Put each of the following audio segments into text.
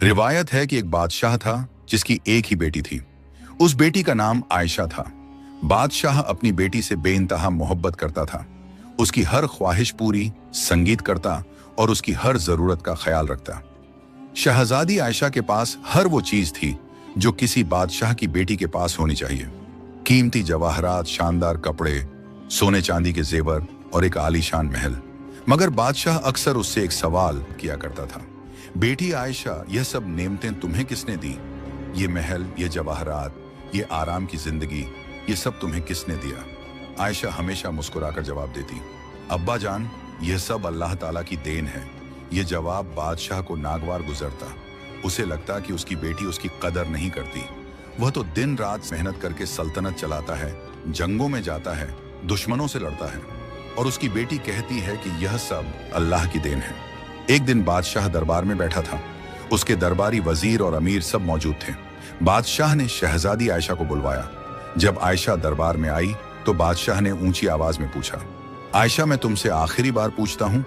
रिवायत है कि एक बादशाह था जिसकी एक ही बेटी थी। उस बेटी का नाम आयशा था। बादशाह अपनी बेटी से बेइंतहा मोहब्बत करता था। उसकी हर ख्वाहिश पूरी, संगीत करता और उसकी हर जरूरत का ख्याल रखता। शहजादी आयशा के पास हर वो चीज थी जो किसी बादशाह की बेटी के पास होनी चाहिए। कीमती जवाहरात, शानदार कपड़े, सोने चांदी के जेवर और एक आलीशान महल। मगर बादशाह अक्सर उससे एक सवाल किया करता था, बेटी आयशा, यह सब नेमतें तुम्हें किसने दी? ये महल, ये जवाहरात, ये आराम की जिंदगी, ये सब तुम्हें किसने दिया? आयशा हमेशा मुस्कुराकर जवाब देती, अब्बा जान, यह सब अल्लाह ताला की देन है। ये जवाब बादशाह को नागवार गुजरता। उसे लगता कि उसकी बेटी उसकी कदर नहीं करती। वह तो दिन रात मेहनत करके सल्तनत चलाता है, जंगों में जाता है, दुश्मनों से लड़ता है, और उसकी बेटी कहती है कि यह सब अल्लाह की देन है। एक दिन बादशाह दरबार में बैठा था। उसके दरबारी वजीर और अमीर सब मौजूद थे। बादशाह ने शहजादी आयशा को बुलवाया। जब आयशा दरबार में आई तो बादशाह ने ऊंची आवाज में पूछा, आयशा, मैं तुमसे आखिरी बार पूछता हूं,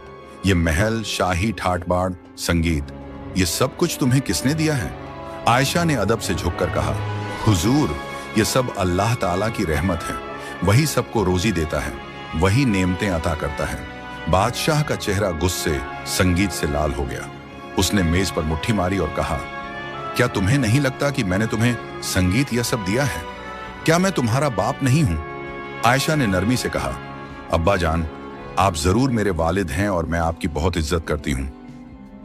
ये महल, शाही ठाट बाड़, संगीत, ये सब कुछ तुम्हें किसने दिया है? आयशा ने अदब से झुककर कहा, हुजूर, ये सब अल्लाह ताला की रहमत है। वही सबको रोजी देता है, वही नेमतें अता करता है। बादशाह का चेहरा गुस्से, संगीत से लाल हो गया। उसने मेज पर मुट्ठी मारी और कहा, क्या तुम्हें नहीं लगता कि मैंने तुम्हें संगीत यह सब दिया है? क्या मैं तुम्हारा बाप नहीं हूं? आयशा ने नरमी से कहा, अब्बा जान, आप जरूर मेरे वालिद हैं और मैं आपकी बहुत इज्जत करती हूं,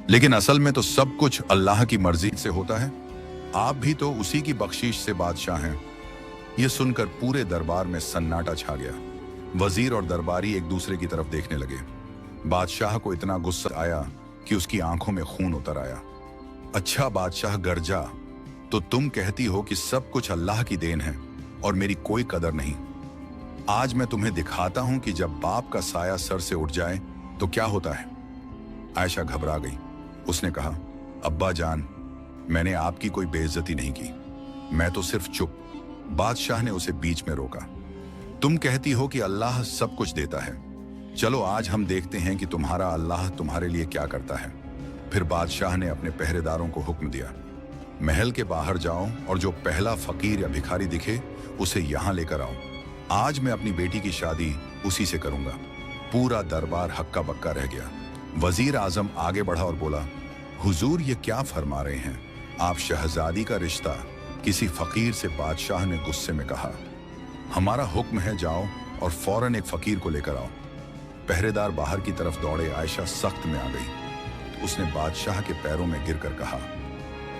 लेकिन असल में तो सब कुछ अल्लाह की मर्जी से होता है। आप भी तो उसी की बख्शीश से बादशाह हैं। यह सुनकर पूरे दरबार में सन्नाटा छा गया। वजीर और दरबारी एक दूसरे की तरफ देखने लगे। बादशाह को इतना गुस्सा आया कि उसकी आंखों में खून उतर आया। अच्छा बादशाह गरजा, तो तुम कहती हो कि सब कुछ अल्लाह की देन है और मेरी कोई कदर नहीं। आज मैं तुम्हें दिखाता हूं कि जब बाप का साया सर से उठ जाए तो क्या होता है। आयशा घबरा गई। उसने कहा, अब्बा जान, मैंने आपकी कोई बेइज्जती नहीं की, मैं तो सिर्फ चुप। बादशाह ने उसे बीच में रोका। तुम कहती हो कि अल्लाह सब कुछ देता है, चलो आज हम देखते हैं कि तुम्हारा अल्लाह तुम्हारे लिए क्या करता है। फिर बादशाह ने अपने पहरेदारों को हुक्म दिया, महल के बाहर जाओ और जो पहला फकीर या भिखारी दिखे उसे यहां लेकर आओ। आज मैं अपनी बेटी की शादी उसी से करूंगा। पूरा दरबार हक्का बक्का रह गया। वजीर आजम आगे बढ़ा और बोला, हुजूर, ये क्या फरमा रहे हैं आप? शहजादी का रिश्ता किसी फकीर से? बादशाह ने गुस्से में कहा, हमारा हुक्म है, जाओ और फौरन एक फकीर को लेकर आओ। पहरेदार बाहर की तरफ दौड़े। आयशा सख्त में आ गई। उसने बादशाह के पैरों में गिरकर कहा,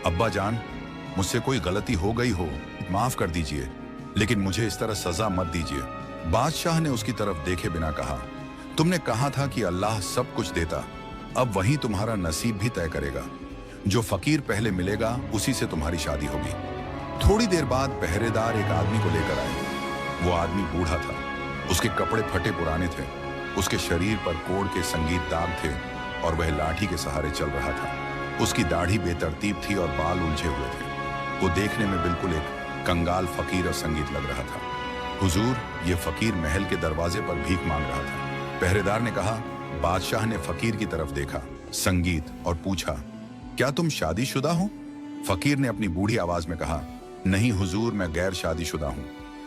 अब्बा जान, मुझसे कोई गलती हो गई हो, माफ कर दीजिए, लेकिन मुझे इस तरह सजा मत दीजिए। बादशाह ने उसकी तरफ देखे बिना कहा, तुमने कहा था कि अल्लाह सब कुछ देता, अब वही तुम्हारा नसीब भी तय करेगा। जो फकीर पहले मिलेगा उसी से तुम्हारी शादी होगी। थोड़ी देर बाद पहरेदार एक आदमी को लेकर आए। वो आदमी बूढ़ा था, उसके कपड़े फटे पुराने थे, उसके शरीर पर कोड़ के संगीत दाग थे और वह लाठी के सहारे चल रहा था। उसकी दाढ़ी बेतरतीब थी और बाल उलझे हुए थे। वो देखने में बिल्कुल एक कंगाल फकीर और संगीत लग रहा था। हुजूर, ये फकीर महल के दरवाजे पर भीख मांग रहा था। पहरेदार ने कहा। बादशाह ने फकीर की तरफ देखा, संगीत, और पूछा, क्या तुम शादीशुदा हो? फकीर ने अपनी बूढ़ी आवाज में कहा, नहीं हुजूर, मैं गैर शादीशुदा हूँ।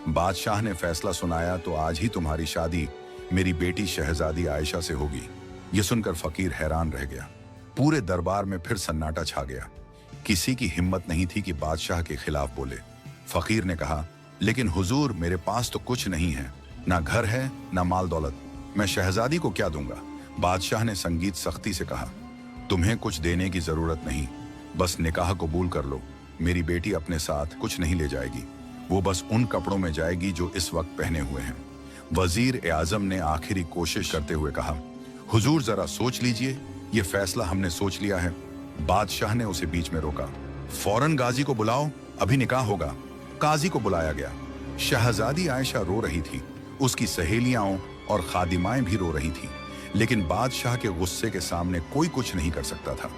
बादशाह ने फैसला सुनाया तो आज ही तुम्हारी शादी मेरी बेटी शहजादी आयशा से होगी। यह सुनकर फकीर हैरान रह गया। पूरे दरबार में फिर सन्नाटा छा गया। किसी की हिम्मत नहीं थी कि बादशाह के खिलाफ बोले। फकीर ने कहा, लेकिन हुजूर, मेरे पास तो कुछ नहीं है, ना घर है ना माल दौलत, मैं शहजादी को क्या दूंगा? बादशाह ने संगीत सख्ती से कहा, तुम्हें कुछ देने की जरूरत नहीं, बस निकाह कबूल कर लो। मेरी बेटी अपने साथ कुछ नहीं ले जाएगी, वो बस उन कपड़ों में जाएगी जो इस वक्त पहने हुए हैं। वजीर आजम ने आखिरी कोशिश करते हुए कहा, हुजूर जरा सोच लीजिए, ये फैसला हमने सोच लिया है। बादशाह ने उसे बीच में रोका, फौरन गाजी को बुलाओ, अभी निकाह होगा। काजी को बुलाया गया। शहजादी आयशा रो रही थी, उसकी सहेलियां और खादिमाएं भी रो रही थी, लेकिन बादशाह के गुस्से के सामने कोई कुछ नहीं कर सकता था।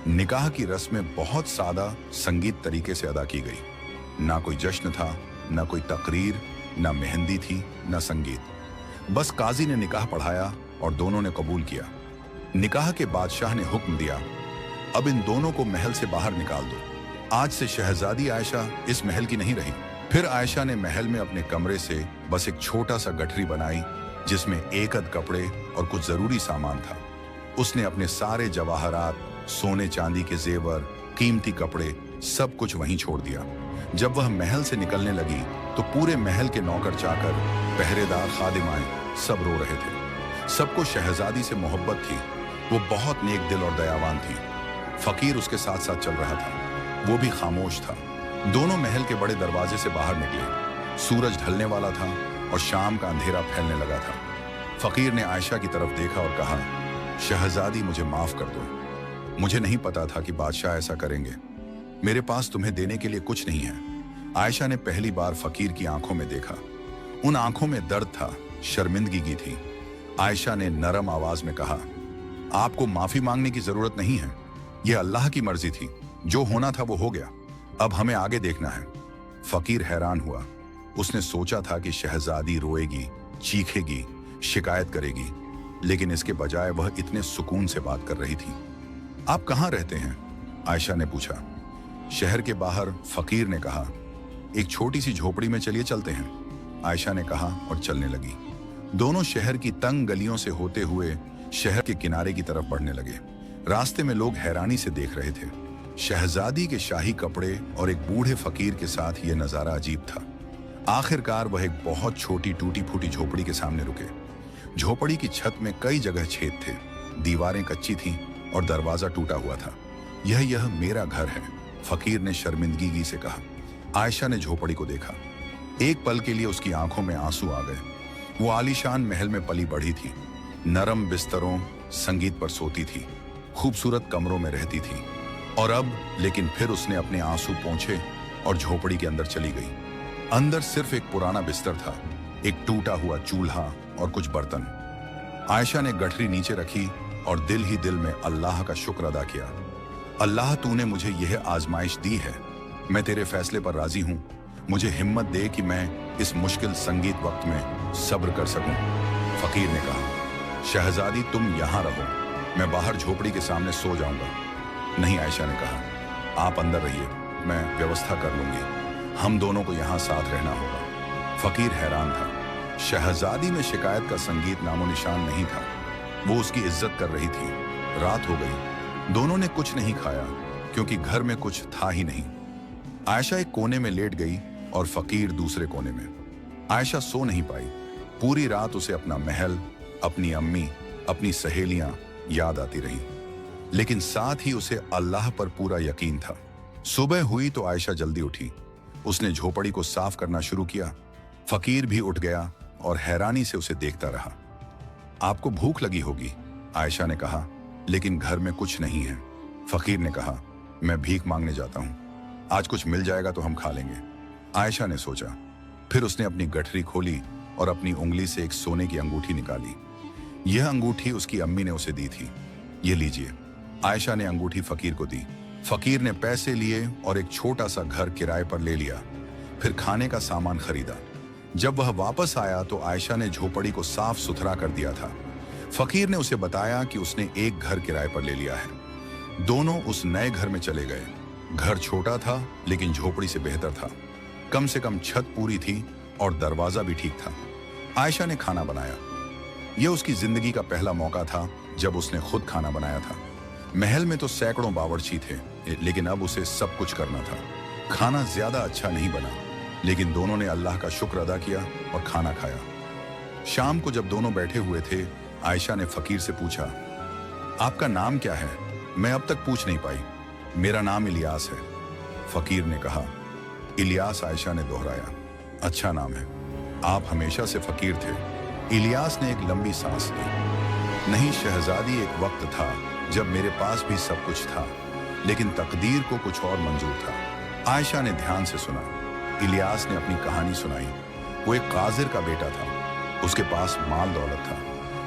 निकाह की रस्में बहुत सादा संगीत तरीके से अदा की गई। ना कोई जश्न था, ना कोई तकरीर, ना मेहंदी थी, ना संगीत। बस काजी ने निकाह पढ़ाया और दोनों ने कबूल किया। निकाह के बादशाह ने हुक्म दिया, अब इन दोनों को महल से बाहर निकाल दो। आज से शहजादी आयशा इस महल की नहीं रही। फिर आयशा ने महल में अपने कमरे से बस एक छोटा सा गठरी बनाई जिसमें एक अद कपड़े और कुछ जरूरी सामान था। उसने अपने सारे जवाहरात, सोने चांदी के जेवर, कीमती कपड़े सब कुछ वहीं छोड़ दिया। जब वह महल से निकलने लगी तो पूरे महल के नौकर चाकर, पहरेदार, खादिमाएं सब रो रहे थे। सबको शहजादी से मोहब्बत थी। वो बहुत नेक दिल और दयावान थी। फकीर उसके साथ साथ चल रहा था, वो भी खामोश था। दोनों महल के बड़े दरवाजे से बाहर निकले। सूरज ढलने वाला था और शाम का अंधेरा फैलने लगा था। फकीर ने आयशा की तरफ देखा और कहा, शहजादी मुझे माफ कर दो। मुझे नहीं पता था कि बादशाह ऐसा करेंगे। मेरे पास तुम्हें देने के लिए कुछ नहीं है। आयशा ने पहली बार फकीर की आंखों में देखा। उन आंखों में दर्द था, शर्मिंदगी थी। आयशा ने नरम आवाज में कहा, आपको माफी मांगने की जरूरत नहीं है। यह अल्लाह की मर्जी थी। जो होना था वो हो गया। अब हमें आगे देखना है। फकीर हैरान हुआ। उसने सोचा था कि शहजादी रोएगी, चीखेगी, शिकायत करेगी, लेकिन इसके बजाय वह इतने सुकून से बात कर रही थी। आप कहाँ रहते हैं? आयशा ने पूछा। शहर के बाहर, फकीर ने कहा। एक छोटी सी झोपड़ी में चलिए चलते हैं, आयशा ने कहा और चलने लगी। दोनों शहर की तंग गलियों से होते हुए शहर के किनारे की तरफ बढ़ने लगे। रास्ते में लोग हैरानी से देख रहे थे। शहजादी के शाही कपड़े और एक बूढ़े फकीर के साथ यह नजारा अजीब था। आखिरकार वह एक बहुत छोटी टूटी फूटी झोपड़ी के सामने रुके। झोपड़ी की छत में कई जगह छेद थे, दीवारें कच्ची थीं और दरवाजा टूटा हुआ था। यह मेरा घर है, फकीर ने शर्मिंदगी से कहा। आयशा ने झोपड़ी को देखा। एक पल के लिए उसकी आंखों में आंसू आ गए। वो आलीशान महल में पली बढ़ी थी। नरम बिस्तरों, संगीत पर सोती थी, खूबसूरत कमरों में रहती थी। और अब, लेकिन फिर उसने अपने आंसू पोंछे और झोपड़ी के अंदर चली गई। अंदर सिर्फ एक पुराना बिस्तर था, एक टूटा हुआ चूल्हा और कुछ बर्तन। आयशा ने गठरी नीचे रखी और दिल ही दिल में अल्लाह का शुक्र अदा किया। अल्लाह, तूने मुझे यह आजमाइश दी है। मैं तेरे फैसले पर राजी हूं। मुझे हिम्मत दे कि मैं इस मुश्किल संगीत वक्त में सब्र कर सकूं। फकीर ने कहा, शहजादी तुम यहां रहो, मैं बाहर झोपड़ी के सामने सो जाऊंगा। नहीं, आयशा ने कहा, आप अंदर रहिए, मैं व्यवस्था कर लूंगी। हम दोनों को यहां साथ रहना होगा। फकीर हैरान था। शहजादी में शिकायत का संगीत नामो निशान नहीं था। वो उसकी इज्जत कर रही थी। रात हो गई। दोनों ने कुछ नहीं खाया क्योंकि घर में कुछ था ही नहीं। आयशा एक कोने में लेट गई और फकीर दूसरे कोने में। आयशा सो नहीं पाई। पूरी रात उसे अपना महल, अपनी अम्मी, अपनी सहेलियां याद आती रही, लेकिन साथ ही उसे अल्लाह पर पूरा यकीन था। सुबह हुई तो आयशा जल्दी उठी। उसने झोपड़ी को साफ करना शुरू किया। फकीर भी उठ गया और हैरानी से उसे देखता रहा। आपको भूख लगी होगी, आयशा ने कहा, लेकिन घर में कुछ नहीं है। फकीर ने कहा, मैं भीख मांगने जाता हूं, आज कुछ मिल जाएगा तो हम खा लेंगे। आयशा ने सोचा। फिर उसने अपनी गठरी खोली और अपनी उंगली से एक सोने की अंगूठी निकाली। यह अंगूठी उसकी अम्मी ने उसे दी थी। ये लीजिए। आयशा ने अंगूठी फकीर को दी। फकीर ने पैसे लिए और एक छोटा सा घर किराए पर ले लिया। फिर खाने का सामान खरीदा। जब वह वापस आया तो आयशा ने झोपड़ी को साफ सुथरा कर दिया था। फकीर ने उसे बताया कि उसने एक घर किराए पर ले लिया है। दोनों उस नए घर में चले गए। घर छोटा था लेकिन झोपड़ी से बेहतर था। कम से कम छत पूरी थी और दरवाजा भी ठीक था। आयशा ने खाना बनाया। यह उसकी जिंदगी का पहला मौका था जब उसने खुद खाना बनाया था। महल में तो सैकड़ों बावर्ची थे, लेकिन अब उसे सब कुछ करना था। खाना ज्यादा अच्छा नहीं बना, लेकिन दोनों ने अल्लाह का शुक्र अदा किया और खाना खाया। शाम को जब दोनों बैठे हुए थे, आयशा ने फकीर से पूछा, आपका नाम क्या है? मैं अब तक पूछ नहीं पाई। मेरा नाम इलियास है, फकीर ने कहा। इलियास, आयशा ने दोहराया। अच्छा नाम है। आप हमेशा से फकीर थे। इलियास ने एक लंबी सांस ली। नहीं शहजादी, एक वक्त था जब मेरे पास भी सब कुछ था, लेकिन तकदीर को कुछ और मंजूर था। आयशा ने ध्यान से सुना। इलियास ने अपनी कहानी सुनाई। वो एक काजिर का बेटा था। उसके पास माल दौलत था,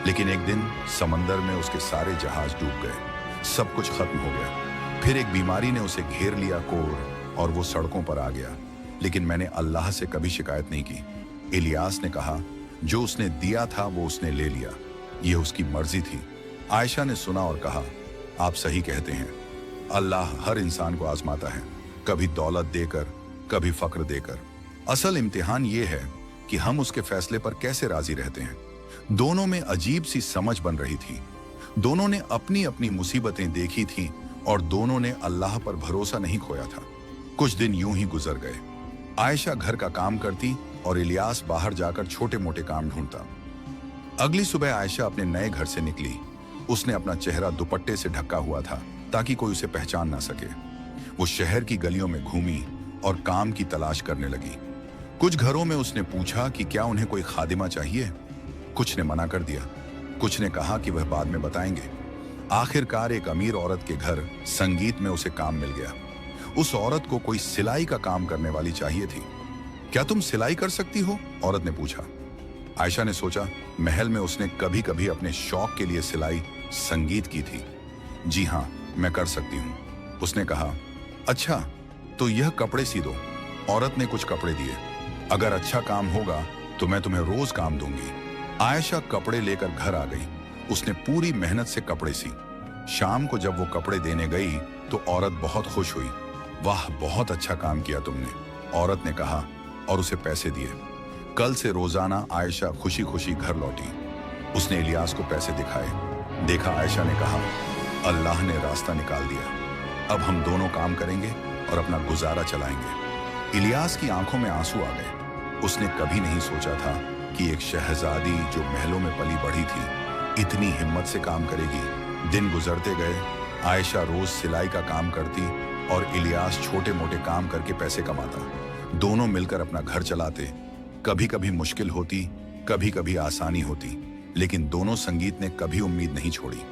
लेकिन एक दिन समंदर में उसके सारे जहाज डूब गए। सब कुछ खत्म हो गया। फिर एक बीमारी ने उसे घेर लिया, कोर, और वो सड़कों पर आ गया। लेकिन मैंने अल्लाह से कभी शिकायत नहीं की। इलियास ने कहा, जो उसने दिया था वो उसने ले लिया। यह उसकी मर्जी थी। आयशा ने सुना और कहा, आप सही कहते हैं। अल्लाह हर इंसान को आजमाता है, कभी दौलत देकर, कभी फक्र देकर। असल इम्तिहान ये है कि हम उसके फैसले पर कैसे राजी रहते हैं। दोनों में अजीब सी समझ बन रही थी। दोनों ने अपनी अपनी मुसीबतें देखी थीं और दोनों ने अल्लाह पर भरोसा नहीं खोया था। कुछ दिन यूं ही गुजर गए। आयशा घर का काम करती और इलियास बाहर जाकर छोटे मोटे काम ढूंढता। अगली सुबह आयशा अपने नए घर से निकली। उसने अपना चेहरा दुपट्टे से ढका हुआ था ताकि कोई उसे पहचान ना सके। वो शहर की गलियों में घूमी और काम की तलाश करने लगी। कुछ घरों में उसने पूछा कि क्या उन्हें कोई खादिमा चाहिए। कुछ ने मना कर दिया, कुछ ने कहा कि वह बाद में बताएंगे। आखिरकार एक अमीर औरत के घर संगीत में उसे काम मिल गया। उस औरत को कोई सिलाई का काम करने वाली चाहिए थी। क्या तुम सिलाई कर सकती हो? औरत ने पूछा। आयशा ने सोचा, महल में उसने कभी कभी अपने शौक के लिए सिलाई संगीत की थी। जी हाँ, मैं कर सकती हूँ, उसने कहा। अच्छा, तो यह कपड़े सी दो। औरत ने कुछ कपड़े दिए। अगर अच्छा काम होगा तो मैं तुम्हें रोज काम दूंगी। आयशा कपड़े लेकर घर आ गई। उसने पूरी मेहनत से कपड़े सी। शाम को जब वो कपड़े देने गई तो औरत बहुत खुश हुई। वाह, बहुत अच्छा काम किया तुमने, औरत ने कहा और उसे पैसे दिए। कल से रोजाना आयशा खुशी खुशी घर लौटी। उसने इलियास को पैसे दिखाए। देखा, आयशा ने कहा, अल्लाह ने रास्ता निकाल दिया। अब हम दोनों काम करेंगे और अपना गुजारा चलाएंगे। इलियास की आंखों में आंसू आ गए। उसने कभी नहीं सोचा था कि एक शहजादी जो महलों में पली बढ़ी थी इतनी हिम्मत से काम करेगी। दिन गुजरते गए। आयशा रोज सिलाई का काम करती और इलियास छोटे मोटे काम करके पैसे कमाता। दोनों मिलकर अपना घर चलाते। कभी कभी मुश्किल होती, कभी कभी आसानी होती, लेकिन दोनों संगीत ने कभी उम्मीद नहीं छोड़ी।